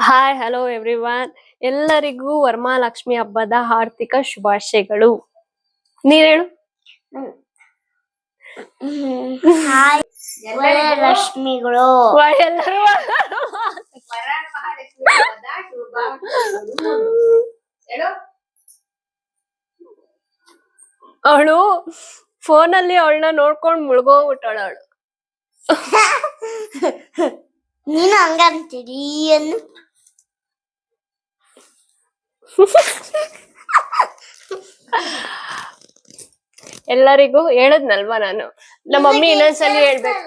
Hi hello everyone, ಎಲ್ಲರಿಗೂ ವರಮಹಾಲಕ್ಷ್ಮಿ ಹಬ್ಬದ ಆರ್ಥಿಕ ಶುಭಾಶಯಗಳು. ನೀನ್ ಹೇಳು. ಹಾಯ್ ಲಕ್ಷ್ಮಿಗಳು. ಎಲ್ಲರೂ ಅವಳು ಫೋನಲ್ಲಿ ಅವಳನ್ನ ನೋಡ್ಕೊಂಡ್ ಮುಳ್ಗೋಗ್ಬಿಟ್ಟಾಳ ಅವಳು. ನೀನು ಹಂಗಂತೀರಿ ಅನ್ನು. ಎಲ್ಲರಿಗೂ ಹೇಳದ್ನಲ್ವಾ ನಾನು. ನಮ್ಮ ಮಮ್ಮಿ ಇನ್ನೊಂದ್ಸಲಿ ಹೇಳ್ಬೇಕು.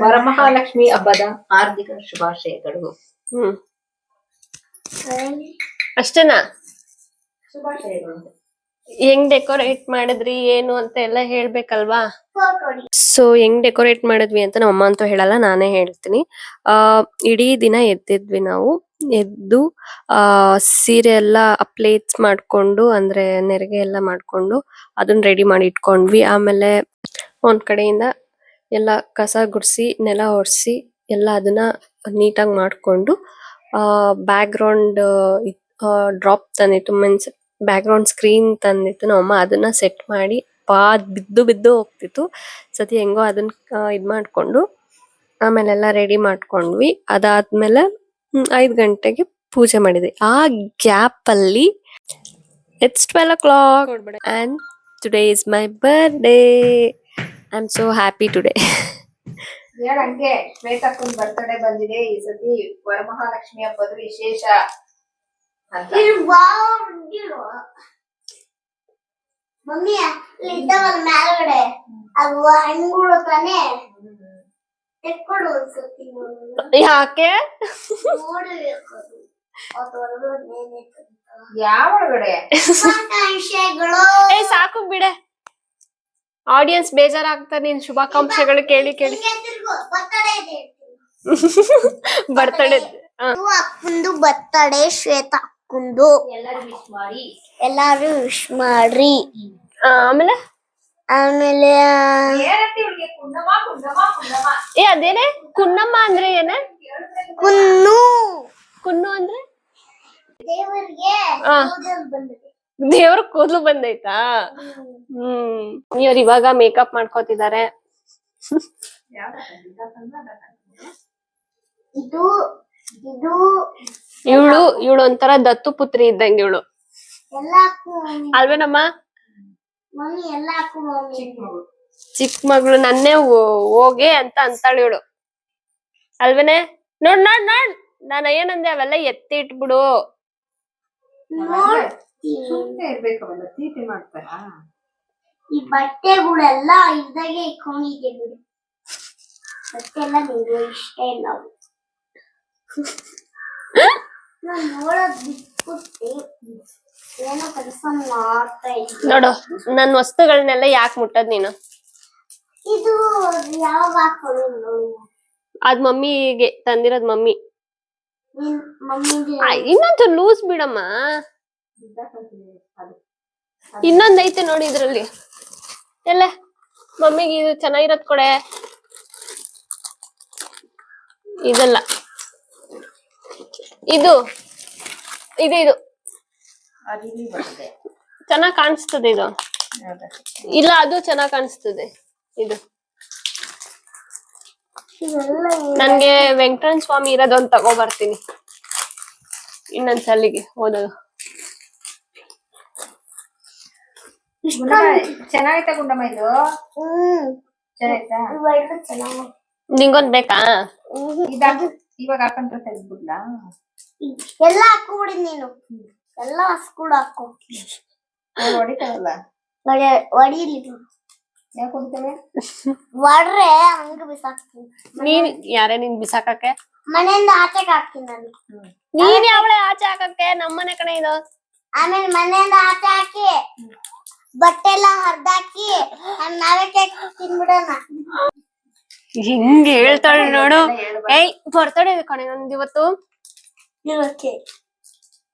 ವರಮಹಾಲಕ್ಷ್ಮಿ ಹಬ್ಬದ ಹಾರ್ದಿಕ ಶುಭಾಶಯಗಳು. ಅಷ್ಟೇನಾ? ಶುಭಾಶಯಗಳು. ಹೆಂಗ್ ಡೆಕೋರೇಟ್ ಮಾಡಿದ್ರಿ ಏನು ಅಂತ ಎಲ್ಲ ಹೇಳ್ಬೇಕಲ್ವಾ? ಸೊ ಹೆಂಗ್ ಡೆಕೋರೇಟ್ ಮಾಡಿದ್ವಿ ಅಂತ ನಮ್ಮ ಅಮ್ಮ ಅಂತೂ ಹೇಳಲ್ಲ, ನಾನೇ ಹೇಳ್ತೀನಿ. ಇಡೀ ದಿನ ಎದ್ದಿದ್ವಿ ನಾವು. ಎದ್ದು ಸೀರೆ ಎಲ್ಲ ಪ್ಲೇಟ್ಸ್ ಮಾಡ್ಕೊಂಡು, ಅಂದ್ರೆ ನೆರಿಗೆ ಎಲ್ಲ ಮಾಡ್ಕೊಂಡು ಅದನ್ನ ರೆಡಿ ಮಾಡಿ ಇಟ್ಕೊಂಡ್ವಿ. ಆಮೇಲೆ ಒಂದ್ ಕಡೆಯಿಂದ ಎಲ್ಲ ಕಸ ಗುಡ್ಸಿ ನೆಲ ಒರೆಸಿ ಎಲ್ಲ ಅದನ್ನ ನೀಟಾಗಿ ಮಾಡ್ಕೊಂಡು ಬ್ಯಾಕ್ ಗ್ರೌಂಡ್ ಡ್ರಾಪ್ ತಂದಿತ್ತು, ಮೀನ್ಸ್ ಬ್ಯಾಕ್ ಗ್ರೌಂಡ್ ಸ್ಕ್ರೀನ್ ತಂದಿತ್ತು ನಮ್ಮಮ್ಮ. ಅದನ್ನ ಸೆಟ್ ಮಾಡಿ ಬಿದ್ದು ಬಿದ್ದು ಹೋಗ್ತಿತ್ತು. ಸತಿ ಹೆಂಗೋ ಅದನ್ನ ಇದ್ ಮಾಡ್ಕೊಂಡು ಆಮೇಲೆಲ್ಲ ರೆಡಿ ಮಾಡ್ಕೊಂಡ್ವಿ. ಅದಾದ್ಮೇಲೆ 5 ಗಂಟೆಗೆ ಪೂಜೆ ಮಾಡಿದ್ವಿ. ಆ ಗ್ಯಾಪ್ ಅಲ್ಲಿ it's 12 o'clock and today is my birthday. I'm so happy today. ಹಂಗೆ ಶ್ವೇತಕ್ಕನ್ ಬರ್ತಡೇ ಬಂದಿದೆ ಈ ಸತಿ. ವರಮಹಾಲಕ್ಷ್ಮಿ ಹಬ್ಬದ ವಿಶೇಷ ಅಂತ. ಮಮ್ಮಿ ಇದ್ದಾವಲ್ಲ ಮೇಲ್ಗಡೆ ಅವು ಹಣ್ಣುಗಳು ತಾನೆ ತೆಕ್ಕೊಡು ಅನ್ಸುತ್ತಿ. ಯಾಕೆ? ಯಾವ ಒಳಗಡೆ ಏ ಸಾಕು ಬಿಡೆ, ಆಡಿಯನ್ಸ್ ಬೇಜಾರಾಗ್ತಾರೆ ನಿನ್ ಶುಭಾಕಾಂಕ್ಷೆಗಳು ಕೇಳಿ ಕೇಳಿ. ಬರ್ತಡೇ ಅಕ್ಕಂದು ಬರ್ತಡೇ, ಶ್ವೇತಾ ಅಕ್ಕಂದು. ಎಲ್ಲಾರು ವಿಶ್ ಮಾಡ್ರಿ. ಆಮೇಲೆ ಆಮೇಲೆ ಏ ಅದೇನೆ ಕುನ್ನಮ್ಮ ಅಂದ್ರೆ ಏನ? ಕುನ್ನು ಕುನ್ನು ಅಂದ್ರೆ ದೇವರಿಗೆ ದೇವ್ರ ಕೂದಲು ಬಂದೈತಾ? ಇವ್ರು ಇವಾಗ ಮೇಕಪ್ ಮಾಡ್ಕೋತಿದ್ದಾರೆ. ಇದು ಇದು ಇವಳು ಒಂಥರ ದತ್ತು ಪುತ್ರಿ ಇದ್ದಂಗೆ ಇವಳು, ಎಲ್ಲಾಕು ಅಲ್ವೇನಮ್ಮ? ಮಮ್ಮಿ ಎಲ್ಲಾಕು ಮಮ್ಮಿ ಚಿಕ್ಕ ಮಗಳು ನನ್ನೇ ಹೋಗೆ ಅಂತ ಅಂತಾಳು ಇವಳು, ಅಲ್ವೇನೆ? ನೋಡ್ ನೋಡ್ ನೋಡ್, ನಾನು ಏನಂದೆ ಅವೆಲ್ಲ ಎತ್ತಿ ಇಟ್ಬಿಡು. ಸುಮ್ಮನೆ ಇರ್ಬೇಕವಲ್ಲ, ತೀಟೆ ಮಾಡ್ತಾರ. ಈ ಬಟ್ಟೆಗಳೆಲ್ಲ ಇದ್ದಾಗೆ ಇಟ್ಕೊಂಡಿದ್ದೆ ಬಿಡು. ಬಟ್ಟೆ ಎಲ್ಲ ನಿಂಗೆ ಇಷ್ಟ ಇಲ್ಲ. ನಾನು ನೋಡೋದ್ ಬಿಟ್ಬಿಟ್ಟು ಏನೋ ಕೆಲಸ ಮಾಡ್ತಾ ಇದ್ದೆ. ನೋಡು ನನ್ನ ವಸ್ತುಗಳನ್ನೆಲ್ಲ ಯಾಕೆ ಮುಟ್ಟದ್ ನೀನು? ಇದು ಯಾವಾಗ ಹಾಕೊಳ್ಳೋದು? ಅದ್ ಮಮ್ಮಿಗೆ ತಂದಿರೋದ್ ಮಮ್ಮಿ. ಮಮ್ಮಿಗೆ ಇನ್ನೊಂದು ಲೂಸ್ ಬಿಡಮ್ಮ. ಇನ್ನೊಂದ್ ಐತೆ ನೋಡಿ ಇದ್ರಲ್ಲಿ. ಎಲ್ಲ ಮಮ್ಮಿಗೆ ಇದು ಚೆನ್ನಾಗಿರೋದ್ ಕೊಡೆ. ಇದಲ್ಲ, ಇದು ಇದು ಇದು ಚೆನ್ನಾಗ್ ಕಾಣಿಸ್ತದೆ. ಇದು ಇಲ್ಲ, ಅದು ಚೆನ್ನಾಗ್ ಕಾಣಿಸ್ತದೆ. ಇದು ನನ್ಗೆ ವೆಂಕಟರಮಣ ಸ್ವಾಮಿ ಇರೋದೊಂದು ತಗೋ ಬರ್ತೀನಿ ಇನ್ನೊಂದ್ಸಲಿಗೆ ಓದೋದು. ಚೆನ್ನಾಗೈತಾ ಗುಂಡಮ್ಮ ಇದು? ಚೆನ್ನಾಯ್ತಾ? ನಿಂಗೊಂದ್ ಬೇಕಾ? ಇವಾಗ ಹಾಕೊಂಡ್ರೆ ತೆಗೆದ್ಬಿಡ್ಲಾ? ಎಲ್ಲ ಹಾಕೋಬಿಡಿ ನೀನು. ಎಲ್ಲ ಹಸ್ಕೂಡ್ ಹಾಕೋ. ಹೊಡಿತಾವಲ್ಲ, ಹೊಡೀಲಿ. ಯಾಕೆ ಹೊಡಿತಾವೆ? ಹೊಡ್ರೆ ಹಂಗ ಬಿಸಾಕ್ತೀನಿ. ನೀನ್ ಯಾರೇ ನಿನ್ ಬಿಸಾಕಕ್ಕೆ? ಮನೆಯಿಂದ ಆಚೆಗೆ ಹಾಕ್ತೀನಿ ನಾನು. ನೀನ್ ಯಾವಳೆ ಆಚೆ ಹಾಕಕ್ಕೆ? ನಮ್ಮನೆ ಕಡೆ ಇದು. ಆಮೇಲೆ ಮನೆಯಿಂದ ಆಚೆ ಹಾಕಿ ಬಟ್ಟೆ ಎಲ್ಲ ಹರ್ದಾಕಿ ನಾವೇ ಕೇಕ್ ತಿನ್ಬಿಡೋಣ. ಹಿಂಗೆ ಹೇಳ್ತಾಳೆ ನೋಡು. ಏಯ್ ಬರ್ತಡೇ ಕಣೆ ನಂದು ಇವತ್ತು.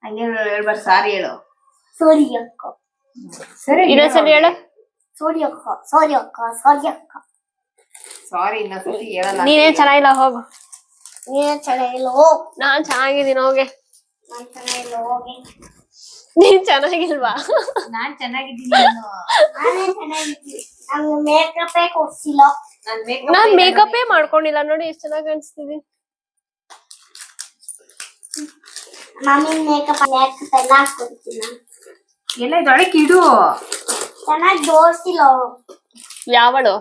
ಹಂಗೆ ಹೇಳ್ಬಾರ್ದು, ಸಾರಿ ಹೇಳು. ಸೋರಿ ಅಕ್ಕ. ಸರಿ ಇನ್ನೊಂದ್ಸಲಿ ಹೇಳು. ಸೋರಿ ಅಕ್ಕ, ಸಾರಿ ಅಕ್ಕ, ಸಾರಿ ಅಕ್ಕ. ಸಾರಿ ಇನ್ನೊಂದ್ಸತಿ ಹೇಳಲ್ಲ. ನೀನೇನ್ ಚೆನ್ನಾಗಿಲ್ಲ ಹೋಗು. ನೀನ್ ಚೆನ್ನಾಗಿಲ್ಲ ಹೋಗ್. ನಾನ್ ಚೆನ್ನಾಗಿದ್ದೀನಿ ಹೋಗೆ. ನಾನ್ ಚೆನ್ನಾಗಿಲ್ಲ ಹೋಗಿ. ನೀನ್ ಚೆನ್ನಾಗಿಲ್ವಾ? ನಾನ್ ಚೆನ್ನಾಗಿದ್ದೀನಿ. ನಾನೇ ಚೆನ್ನಾಗಿದ್ದೀನಿ. ನಂಗೆ ಮೇಕಪ್ಪೇ ಕೊಡ್ಸಿಲ್ಲ. ನಾನ್ ಮೇಕಪ್ಪೇ ಮಾಡ್ಕೊಂಡಿಲ್ಲ ನೋಡಿ ಎಷ್ಟ್ ಚೆನ್ನಾಗಿ ಕಾಣಿಸ್ತಿದೀನಿ. ಮಮ್ಮಿ ಮೇಕಪ್ ಎಲ್ಲ ಹಾಕ್ಕೊಡ್ತೀನಿ ನಾನು. ಎಲ್ಲ ಇದೊಳಕ್ಕೆ ಇಡು. ಚೆನ್ನಾಗಿ ಜೋಡಿಸಿಲ್ಲ ಅವಳು. ಯಾವಳು?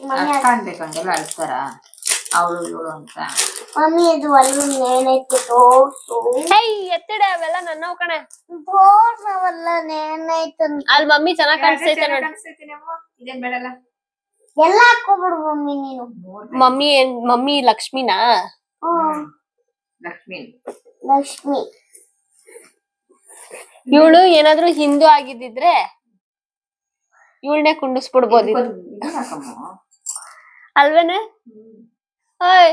ಮಮ್ಮಿ ಅಕ್ಕ ಅನ್ಬೇಕು ಹಂಗೆಲ್ಲ ಅಳ್ತಾರ ಅವಳು ಇವಳು ಅಂತ. ಮಮ್ಮಿ ಇದು ಅಲ್ಲಿ ನೇನೈತೆ ತೋರ್ಸು. ಹೇಯ್ ಎತ್ತಿಡೆ ಅವೆಲ್ಲ ನನ್ನವ್ ಕಣೆ. ತೋರ್ಸವಲ್ಲ ನೇನೈತೆ ಅಲ್ಲಿ ಮಮ್ಮಿ ಚೆನ್ನಾಗ್ ಕಾಣಿಸ್ತೈತೆ ನೋಡಿ. ಇದೇನ್ ಬೇಡಲ್ಲ. ಎಲ್ಲ ಹಾಕೋಬಿಡು ಮಮ್ಮಿ ನೀನು. ಮಮ್ಮಿ ಲಕ್ಷ್ಮಿನಾ? ಲಕ್ಷ್ಮಿ. ಲಕ್ಷ್ಮಿ. ಇವಳು ಏನಾದ್ರೂ ಹಿಂದೂ ಆಗಿದ್ದಿದ್ರೆ ಇವಳನ್ನೇ ಕುಂಡಿಸ್ಬಿಡ್ಬೋದಿತ್ತು ಅಲ್ವೇನೆ? ಓಯ್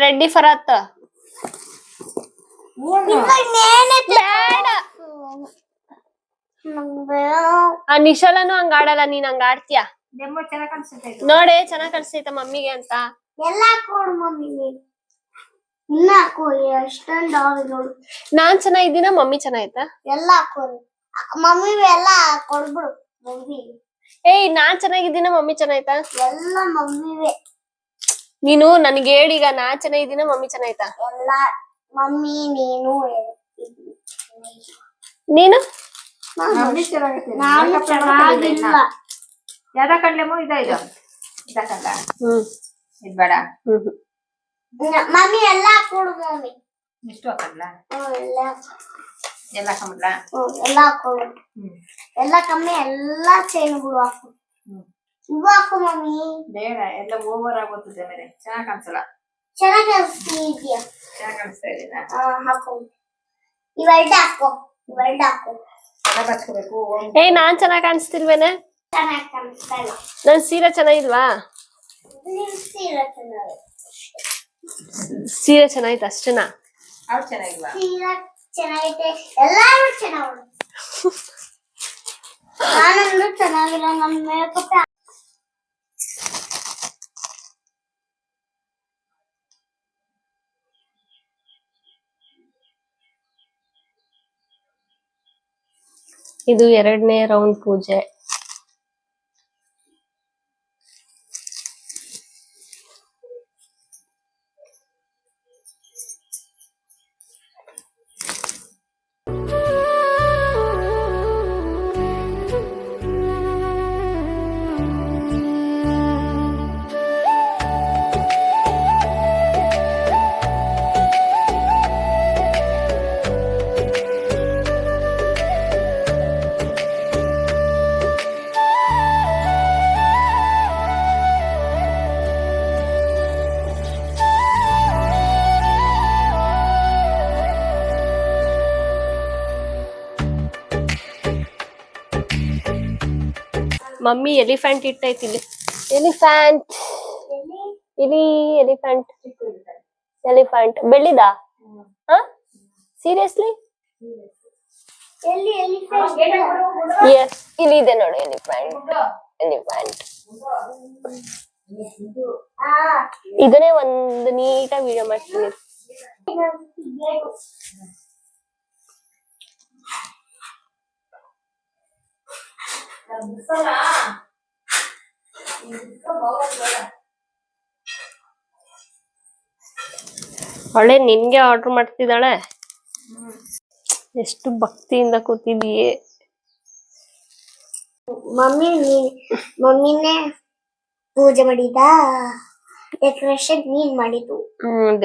ರೆಡ್ಡಿ ಫರಾತ್ ಬೇಡ. ಆ ನಿಶಾಲನು ಹಂಗ ಆಡಲ್ಲ, ನೀನ್ ಹಂಗ ಆಡ್ತೀಯ ಚೆನ್ನಾಗ್ ಕಾಣಿಸುತ್ತೆ. ನೋಡೆ ಚೆನ್ನಾಗ್ ಕಾಣಿಸ್ತೈತ ಮಮ್ಮಿಗೆ ಅಂತ. ಎಲ್ಲ ಹಾಕೋಡು ಮಮ್ಮಿ ನೀನು. ಇನ್ನ ಹಾಕೋ ಎಷ್ಟೊಂದು ನೋಡು. ನಾನ್ ಚೆನ್ನಾಗಿದ್ದೀನ ಮಮ್ಮಿ ಚೆನ್ನಾಯ್ತಾ? ಎಲ್ಲ ಹಾಕೋರು ಮಮ್ಮಿ ಎಲ್ಲ ಕೊಡ್ಬಿಡು ಮಮ್ಮಿ. ಏಯ್ ನಾನ್ ಚೆನ್ನಾಗಿದ್ದೀನ ಮಮ್ಮಿ ಚೆನ್ನಾಯ್ತಾ? ಎಲ್ಲ ಮಮ್ಮಿವೇ. ನೀನು ನನ್ಗೆ ಹೇಳೀಗ ನಾನ್ ಚೆನ್ನಾಗಿದ್ದೀನ ಮಮ್ಮಿ ಚೆನ್ನಾಯ್ತಾ? ಎಲ್ಲ ಮಮ್ಮಿ ನೀನು ನೀನು ಮಮ್ಮಿ ಚೆನ್ನಾಗೈತೆ. ನಾನು ಚೆನ್ನಾಗಿಲ್ಲ. ಯಾವ್ದ ಕಡ್ಲೆಮೋ ಇದ ಇದು ಇದಾಕಂಡ ಇದ್ ಬೇಡ. ಮಮ್ಮಿ ಎಲ್ಲ ಹಾಕೊಡು ಮಮ್ಮಿ. ಇಷ್ಟು ಹಾಕಲ್ಲ ಎಲ್ಲ ಎಲ್ಲ ಹಾಕೊಂಡ್ಲ. ಎಲ್ಲ ಹಾಕೊಡು. ಎಲ್ಲ ಕಮ್ಮಿ ಎಲ್ಲ ಚೈನ್ ಬಿಡು ಹಾಕು. ಇವು ಹಾಕು ಮಮ್ಮಿ. ಬೇಡ ಎಲ್ಲ ಓವರ್ ಆಗೋತದೆ ಮೇಲೆ ಚೆನ್ನಾಗ್ ಕಾಣಿಸಲ್ಲ. ಚೆನ್ನಾಗಿ ಕಾಣಿಸ್ತಿದ್ಯಾ? ಚೆನ್ನಾಗ್ ಕಾಣಿಸ್ತಾ ಇದೀನಾ? ಹಾಕು. ಇವೆರಡು ಹಾಕೋ. ಇವೆರಡು ಹಾಕು. ಎಲ್ಲ ಬರ್ಸ್ಕೋಬೇಕು. ಏಯ್ ನಾನ್ ಚೆನ್ನಾಗ್ ಕಾಣಿಸ್ತಿಲ್ವೇನೆ? ಚೆನ್ನಾಗಿ ಕಾಣಿಸ್ತಾ ಇಲ್ಲ. ನನ್ ಸೀರೆ ಚೆನ್ನಾಗಿಲ್ವಾ? ನಿನ್ ಸೀರೆ ಚೆನ್ನಾಗಿ. ಸೀರೆ ಚೆನ್ನಾಗಿತ್ತು ಅಷ್ಟೇನಾ? ಅವ್ರು ಚೆನ್ನಾಗಿಲ್ವಾ? ಸೀರೆ ಚೆನ್ನಾಗೈತೆ. ಎಲ್ಲಾರು ಚೆನ್ನಾಗಿ. ನಾನಂದ್ರೂ ಚೆನ್ನಾಗಿಲ್ಲ. ನನ್ನ ಮೇಕಪ್ ಇದು 2ನೇ ರೌಂಡ್ ಪೂಜೆ. ಮಮ್ಮಿ ಎಲಿಫೆಂಟ್ ಇಟ್ಟೈತಿ ಇಲ್ಲಿ. ಎಲಿಫೆಂಟ್ ಇಲ್ಲಿ ಎಲಿಫೆಂಟ್ ಬೆಳ್ಳಿದ? ಸೀರಿಯಸ್ಲಿ? ಎಲ್ಲಿ ಎಸ್ ಇಲ್ಲಿ ಇದೆ ನೋಡಿ ಎಲಿಫೆಂಟ್. ಇದನ್ನೇ ಒಂದು ನೀಟಾಗಿ ವಿಡಿಯೋ ಮಾಡ್ತೀನಿ. ಅವಳೆ ನಿನ್ಗೆ ಆರ್ಡರ್ ಮಾಡ್ತಿದ್ದಾಳೆ. ಎಷ್ಟು ಭಕ್ತಿಯಿಂದ ಕೂತಿದೀಯೇ. ಮಮ್ಮಿನೇ ಪೂಜೆ ಮಾಡಿದ. ಡೆಕೋರೇಷನ್ ನೀನ್ ಮಾಡಿದ್ದು.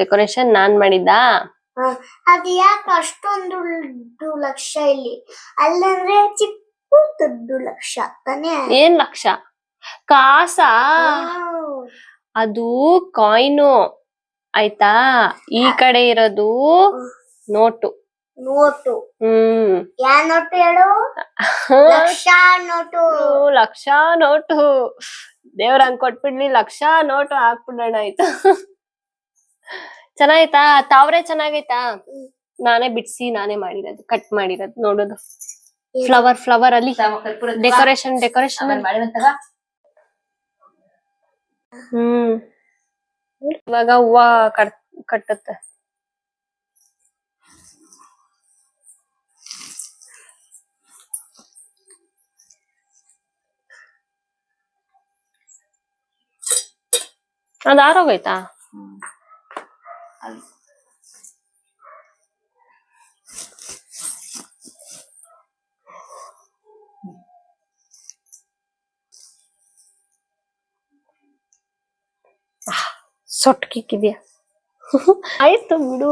ಡೆಕೋರೇಷನ್ ನಾನ್ ಮಾಡಿದ್ದ. ಅದು ಯಾಕೆ ಅಷ್ಟೊಂದು ದುಡ್ಡು ಲಕ್ಷ ಇಲ್ಲಿ? ಅಲ್ಲಂದ್ರೆ ಚಿಕ್ಕ ದುಡ್ಡು ಲಕ್ಷ ತಾನೇ. ಏನ್ ಲಕ್ಷ? ಕಾಸಾ? ಅದು ಕಾಯಿನು ಆಯ್ತಾ. ಈ ಕಡೆ ಇರೋದು ನೋಟು. ಯಾ ನೋಟು ಹೇಳು? ಲಕ್ಷ ನೋಟು. ಲಕ್ಷ ನೋಟು. ದೇವ್ರ ಹಂಗ್ ಕೊಟ್ಬಿಡ್ಲಿ, ಲಕ್ಷ ನೋಟು ಹಾಕ್ಬಿಡೋಣ ಆಯ್ತಾ. ಚೆನ್ನಾಯ್ತಾ? ತಾವ್ರೆ ಚೆನ್ನಾಗೈತಾ? ನಾನೇ ಬಿಡ್ಸಿ ನಾನೇ ಮಾಡಿರೋದು, ಕಟ್ ಮಾಡಿರೋದು ನೋಡೋದು. ಫ್ಲವರ್ ಅಲ್ಲಿ ಕರ್ಪೂರ ಡೆಕೋರೇಷನ್ ಮಾಡಿವಂತವ. ಇವಾಗ ಹೂವ ಕಟ್ಟುತ್ತೆ. ಅದ್ ಆರೋಗೋಯ್ತಾ? ಸೊಟ್ಕಿಕ್ಕಿದ್ಯಾ? ಆಯ್ತು ಬಿಡು.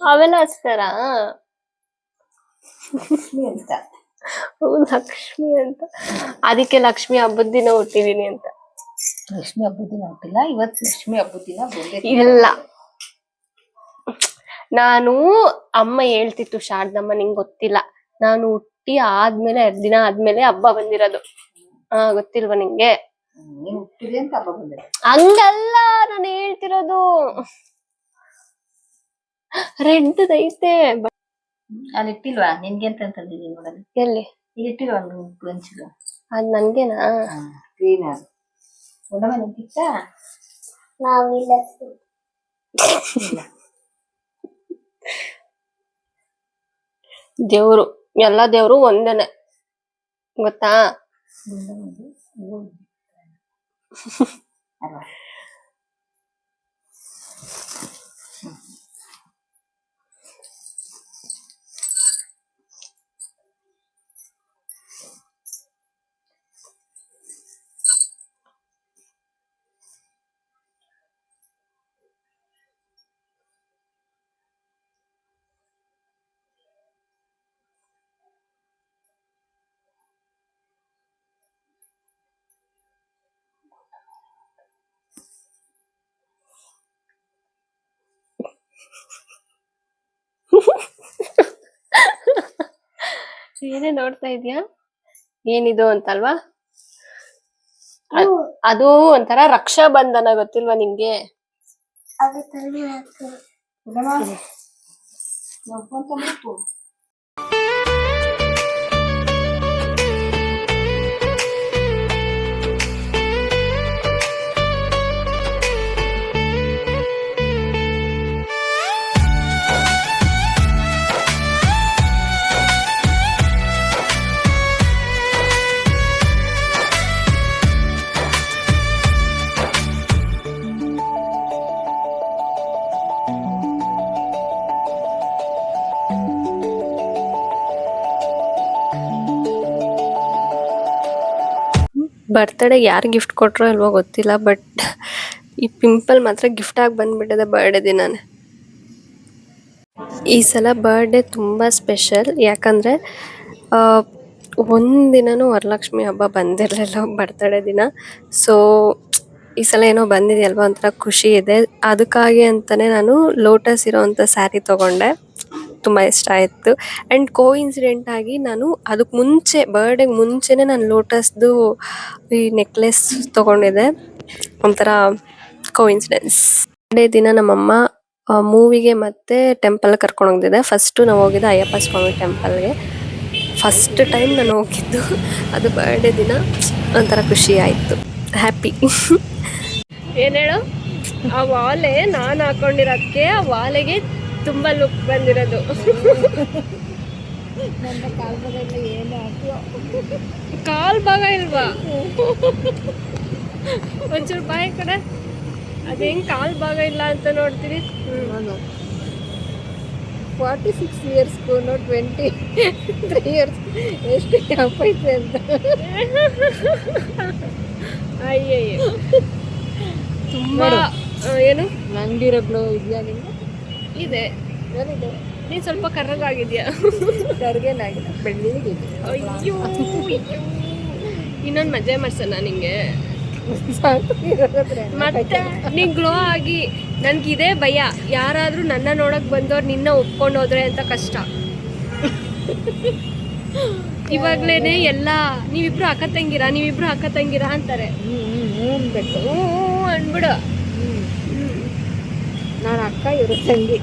ಅವೆಲ್ಲ ಹಚ್ತಾರ? ಅಂತ ಲಕ್ಷ್ಮಿ ಅಂತ. ಅದಕ್ಕೆ ಲಕ್ಷ್ಮಿ ಹಬ್ಬದ ದಿನ ಹುಟ್ಟಿದೀನಿ ಅಂತ. ಲಕ್ಷ್ಮಿ ಹಬ್ಬದ ದಿನ ಹುಟ್ಟಿಲ್ಲ, ಇವತ್ತು ಲಕ್ಷ್ಮಿ ಹಬ್ಬದ ದಿನ. ಇಲ್ಲ, ನಾನು ಅಮ್ಮ ಹೇಳ್ತಿತ್ತು ಶಾರದಮ್ಮ, ನಿಂಗ್ ಗೊತ್ತಿಲ್ಲ, ನಾನು ಹುಟ್ಟಿ ಆದ್ಮೇಲೆ 2 ದಿನ ಆದ್ಮೇಲೆ ಹಬ್ಬ ಬಂದಿರೋದು. ಗೊತ್ತಿಲ್ವಾ ನಿಂಗೆ? ನೀನ್ ಹುಟ್ಟಿದೆ ಅಂತ ಹಬ್ಬ ಬಂದಿದೆ. ಹಂಗಲ್ಲ ನಾನು ಹೇಳ್ತಿರೋದು. ರೆಡ್ದೈತೆ. ಅಲ್ಲಿ ಇಟ್ಟಿಲ್ವಾ ನಿನ್ಗೆ ಅಂತ ತಂದಿದ್ದೀನಿ ನೋಡಲ್ಲಿ. ಎಲ್ಲಿ? ಇಲ್ಲಿ ಇಟ್ಟಿಲ್ವಾ ಗಂಚಿಲು? ಅದ್ ನನ್ಗೆನಾ? ಕ್ಲೀನ್ ಅದು ಉಂಡಮ ನಿಂತಿತ್ತ. ನಾವಿಲ್ಲ ದೇವ್ರು, ಎಲ್ಲಾ ದೇವ್ರು ಒಂದೇನೆ, ಗೊತ್ತಾ? ಏನೇ ನೋಡ್ತಾ ಇದ್ಯಾ? ಏನಿದು ಅಂತಲ್ವಾ? ಅದು ಒಂಥರ ರಕ್ಷಾ ಬಂಧನ, ಗೊತ್ತಿಲ್ವಾ ನಿಂಗೆ? ಅದು ತಲೆ ಹಾಕ್ತಾರೆ. ಬರ್ತ್ಡೇ ಯಾರು ಗಿಫ್ಟ್ ಕೊಟ್ರೋ ಅಲ್ವೋ ಗೊತ್ತಿಲ್ಲ, ಬಟ್ ಈ ಪಿಂಪಲ್ ಮಾತ್ರ ಗಿಫ್ಟ್ ಆಗಿ ಬಂದ್ಬಿಟ್ಟಿದೆ ಬರ್ಡೇ ದಿನಾನೇ. ಈ ಸಲ ಬರ್ಡೇ ತುಂಬಾ ಸ್ಪೆಷಲ್, ಯಾಕಂದ್ರೆ ಒಂದಿನನೂ ವರಲಕ್ಷ್ಮಿ ಹಬ್ಬ ಬಂದಿರಲಿಲ್ಲ ಬರ್ತ್ಡೇ ದಿನ. ಸೊ ಈ ಸಲ ಏನೋ ಬಂದಿದೆಯಲ್ವಾ, ಒಂಥರ ಖುಷಿ ಇದೆ. ಅದಕ್ಕಾಗಿ ಅಂತಾನೆ ನಾನು ಲೋಟಸ್ ಇರೋವಂಥ ಸ್ಯಾರಿ ತಗೊಂಡೆ, ತುಂಬ ಇಷ್ಟ ಆಯಿತು. ಆ್ಯಂಡ್ ಕೋಇನ್ಸಿಡೆಂಟ್ ಆಗಿ ನಾನು ಅದಕ್ಕೆ ಮುಂಚೆ, ಬರ್ಡೇಗೆ ಮುಂಚೆನೇ ನಾನು ಲೋಟಸ್ದು ಈ ನೆಕ್ಲೆಸ್ ತೊಗೊಂಡಿದ್ದೆ, ಒಂಥರ ಕೋಇನ್ಸಿಡೆನ್ಸ್. ಬರ್ಡೇ ದಿನ ನಮ್ಮಮ್ಮ ಮೂವಿಗೆ ಮತ್ತೆ ಟೆಂಪಲ್ ಕರ್ಕೊಂಡು ಹೋಗಿದ್ದೆ. ಫಸ್ಟು ನಾವು ಹೋಗಿದ್ದೆ ಅಯ್ಯಪ್ಪ ಸ್ವಾಮಿ ಟೆಂಪಲ್ಗೆ. ಫಸ್ಟ್ ಟೈಮ್ ನಾನು ಹೋಗಿದ್ದು ಅದು ಬರ್ಡೇ ದಿನ. ಒಂಥರ ಖುಷಿ ಆಯಿತು, ಹ್ಯಾಪಿ. ಏನು ಹೇಳು, ಆ ವಾಲೆ ನಾನು ಹಾಕೊಂಡಿರೋದಕ್ಕೆ ಆ ವಾಲೆಗೆ ತುಂಬ ಲುಕ್ ಬಂದಿರೋದು. ಕಾಲ್ ಭಾಗ ಇಲ್ವಾ? ಒಂಚೂರು ಬಾಯಿ ಕಡೆ ಅದು ಹೆಂಗೆ ಕಾಲ್ ಭಾಗ ಇಲ್ಲ ಅಂತ ನೋಡ್ತೀರಿ. 46 ಇಯರ್ಸ್ಗೂ 23 ಇಯರ್ಸ್ ಎಷ್ಟು ಗ್ಯಾಪ್ ಐತೆ ಅಂತ. ಅಯ್ಯಯ್ಯೋ, ತುಂಬಾ ಏನು ನಂಗಿರೋ ಗ್ಲೋ ಇದೆಯಾ ನಿಂಗೆ? ಇದೆ. ನೀನು ಸ್ವಲ್ಪ ಕರ್ರಗಾಗಿದ್ಯಾ? ಕರ್ಗೇನಾಗಿಲ್ಲ, ಬೆಳ್ಳಿಗೆ. ಅಯ್ಯೋ, ಇನ್ನೊಂದು ಮಜಾ ಮಾಡ್ಸೋಣ ನಿಂಗೆ. ಮತ್ತೆ ನೀ ಗ್ಲೋ ಆಗಿ, ನನ್ಗಿದೇ ಭಯ, ಯಾರಾದ್ರೂ ನನ್ನ ನೋಡಕ್ ಬಂದವ್ರು ನಿನ್ನ ಒಪ್ಕೊಂಡು ಹೋದ್ರೆ ಅಂತ ಕಷ್ಟ. ಇವಾಗ್ಲೇನೆ ಎಲ್ಲ ನೀವಿಬ್ರು ಅಕ್ಕ ತಂಗಿರಾ ಅಂತಾರೆ. ಬೇಕು ಅನ್ಬಿಡು, ನಾನು ಅಕ್ಕ, ಇವರು ತಂಗಿ.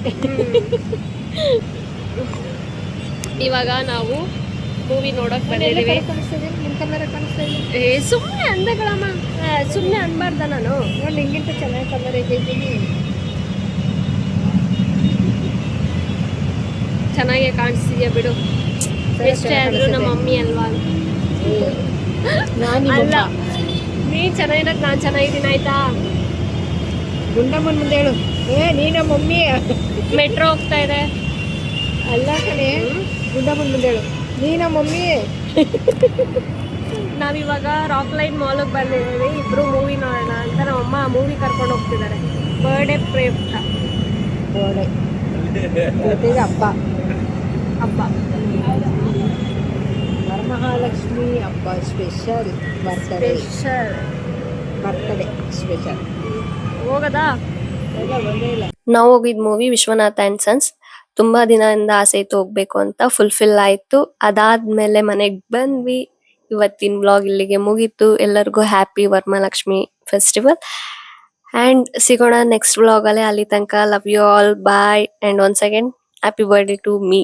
ಇವಾಗ ನಾವು ಮೂವಿ ನೋಡಕ್ ಬಂದಿದ್ದೀವಿ. ನಿಮ್ ಕಲರ್ ಕಾಣಿಸ್ತಾ ಇದೆ. ಏ ಸುಮ್ಮನೆ ಅಂದಗಳಮ್ಮ, ಸುಮ್ಮನೆ ಅನ್ಬಾರ್ದ ನಾನು. ನೋಡಿ ಹಿಂಗಿಂತ ಚೆನ್ನಾಗಿ ಕಲರ್ ಇದ್ದೀನಿ. ಚೆನ್ನಾಗೆ ಕಾಣಿಸ್ತಿದ್ಯಾ ಬಿಡು. ಎಷ್ಟೇ ಆದ್ರೂ ನಮ್ಮ ಮಮ್ಮಿ ಅಲ್ವಾ ಅಂತ. ಅಲ್ಲ, ನೀ ಚೆನ್ನಾಗಿರೋದು ನಾನು ಚೆನ್ನಾಗಿದ್ದೀನಿ ಆಯ್ತಾ. ಗುಂಡಮ್ಮನ ಮುಂದೆ ಹೇಳು, ನೀನ ಮಮ್ಮಿ. ಮೆಟ್ರೋ ಹೋಗ್ತಾ ಇದೆ. ಅಲ್ಲ ಕಣೆ, ಗುಂಡಮ್ಮನ ಮುಂದೆ ಹೇಳು, ನೀನ ಮಮ್ಮಿ. ನಾವಿವಾಗ ರಾಕ್ ಲೈನ್ ಮಾಲ್ಗೆ ಬಂದಿದ್ದೀವಿ. ಇಬ್ರು ಮೂವಿ ನೋಡೋಣ ಅಂತ ನಮ್ಮಮ್ಮ ಮೂವಿ ಕರ್ಕೊಂಡು ಹೋಗ್ತಿದ್ದಾರೆ. ಬರ್ಡೇ ಪ್ರಯುಕ್ತ. ಗೋಡೆ ಜೊತೆಗೆ ಹಬ್ಬ ವರಮಹಾಲಕ್ಷ್ಮಿ ಹಬ್ಬ ಸ್ಪೆಷಲ್. Birthday special. ಹೋಗದಾ? ಎಲ್ಲ ಒಂದೇ ಇಲ್ಲ. ನಾವು ಹೋಗಿದ್ ಮೂವಿ ವಿಶ್ವನಾಥ್ ಅಂಡ್ ಸನ್ಸ್. ತುಂಬಾ ದಿನದಿಂದ ಆಸೆ ಇತ್ತು ಹೋಗ್ಬೇಕು ಅಂತ, ಫುಲ್ಫಿಲ್ ಆಯ್ತು. ಅದಾದ್ಮೇಲೆ ಮನೆಗ್ ಬಂದ್ವಿ. ಇವತ್ತಿನ ವ್ಲಾಗ್ ಇಲ್ಲಿಗೆ ಮುಗೀತು. ಎಲ್ಲರಿಗೂ ಹ್ಯಾಪಿ ವರಮಹಾಲಕ್ಷ್ಮಿ ಫೆಸ್ಟಿವಲ್ ಅಂಡ್ ಸಿಗೋಣ ನೆಕ್ಸ್ಟ್ ವ್ಲಾಗ್ ಅಲ್ಲಿ. ಅಲ್ಲಿ ತನಕ love you all, bye and once again happy birthday to me.